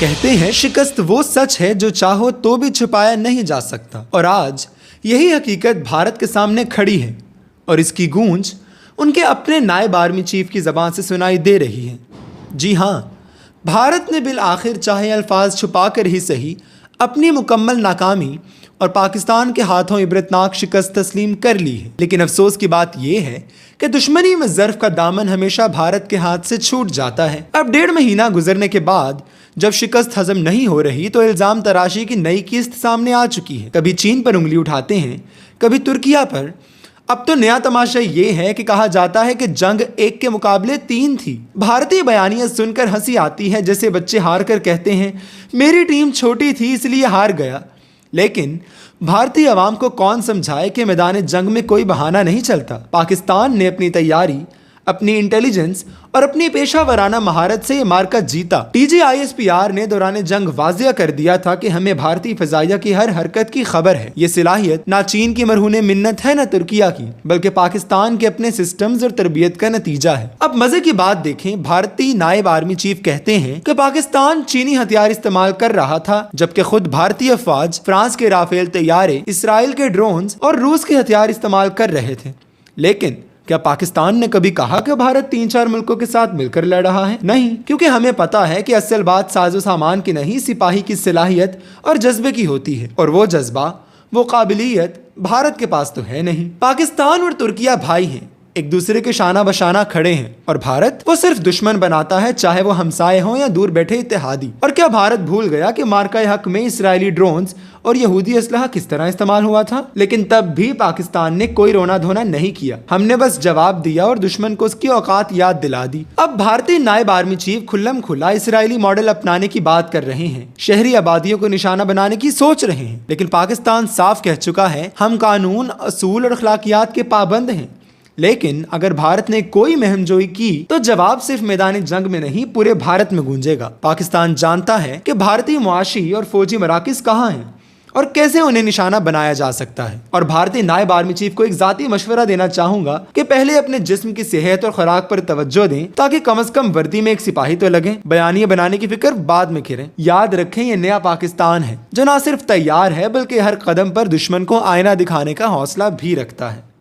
कहते हैं शिकस्त वो सच है जो चाहो तो भी छुपाया नहीं जा सकता, और आज यही हकीकत भारत के सामने खड़ी है और इसकी गूंज उनके अपने नायब आर्मी चीफ की ज़बान से सुनाई दे रही है। जी हाँ, भारत ने बिल आखिर चाहे अल्फाज छुपा कर ही सही अपनी मुकम्मल नाकामी और पाकिस्तान के हाथों इबरतनाक शिकस्त तस्लीम कर ली है। लेकिन अफसोस की बात यह है कि दुश्मनी में ज़र्फ़ का दामन हमेशा भारत के हाथ से छूट जाता है। अब 1.5 महीना गुजरने के बाद जब शिकस्त हजम नहीं हो रही तो इल्ज़ाम तराशी की नई किस्त सामने आ चुकी है। कभी चीन पर उंगली उठाते हैं, कभी तुर्किया पर। अब तो नया तमाशा ये है कि कहा जाता है कि जंग 1 के मुकाबले 3 थी। भारतीय बयानियां सुनकर हंसी आती है, जैसे बच्चे हार कर कहते हैं मेरी टीम छोटी थी इसलिए हार गया। लेकिन भारतीय अवाम को कौन समझाए कि मैदान जंग में कोई बहाना नहीं चलता। पाकिस्तान ने अपनी तैयारी, अपनी इंटेलिजेंस और अपनी पेशा वराना महारत से ये मार्का जीता। TJISPR ने दौरान जंग वाज़िया कर दिया था कि हमें भारतीय फ़ज़ाइया की हर हरकत की खबर है। ये सलाहियत ना चीन की मरहून मिन्नत है ना तुर्किया की, बल्कि पाकिस्तान के अपने सिस्टम्स और तरबियत का नतीजा है। अब मजे की बात देखें, भारतीय नायब आर्मी चीफ कहते हैं कि पाकिस्तान चीनी हथियार इस्तेमाल कर रहा था, जबकि खुद भारतीय अफवाज फ्रांस के राफेल तैयारे, इसराइल के ड्रोन्स और रूस के हथियार इस्तेमाल कर रहे थे। लेकिन क्या पाकिस्तान ने कभी कहा कि भारत 3-4 मुल्कों के साथ मिलकर लड़ रहा है? नहीं, क्योंकि हमें पता है कि असल बात साजो सामान की नहीं, सिपाही की सलाहियत और जज्बे की होती है, और वो जज्बा, वो काबिलियत भारत के पास तो है नहीं। पाकिस्तान और तुर्किया भाई हैं, एक दूसरे के शाना बशाना खड़े हैं, और भारत वो सिर्फ दुश्मन बनाता है, चाहे वो हमसाए हों या दूर बैठे इत्तेहादी। और क्या भारत भूल गया कि मार्का हक में इसराइली ड्रोन्स और यहूदी असलहा किस तरह इस्तेमाल हुआ था? लेकिन तब भी पाकिस्तान ने कोई रोना धोना नहीं किया। हमने बस जवाब दिया और दुश्मन को उसकी औकात याद दिला दी। अब भारतीय नायब आर्मी चीफ खुल्लम खुला इसराइली मॉडल अपनाने की बात कर रहे हैं, शहरी आबादियों को निशाना बनाने की सोच रहे हैं। लेकिन पाकिस्तान साफ कह चुका है हम कानून, असूल और अखलाकियात के पाबंद हैं। लेकिन अगर भारत ने कोई महमजोई की तो जवाब सिर्फ मैदानी जंग में नहीं, पूरे भारत में गूंजेगा। पाकिस्तान जानता है कि भारतीय मुआशी और फौजी मराकिज कहाँ हैं और कैसे उन्हें निशाना बनाया जा सकता है। और भारतीय नायब आर्मी चीफ को एक जाती मशवरा देना चाहूंगा कि पहले अपने जिस्म की सेहत और खुराक पर तवज्जो दें, ताकि कम से कम वर्दी में एक सिपाही तो लगे। बयानिया बनाने की फिक्र बाद में करें। याद रखें, ये नया पाकिस्तान है जो न सिर्फ तैयार है बल्कि हर कदम पर दुश्मन को आईना दिखाने का हौसला भी रखता है।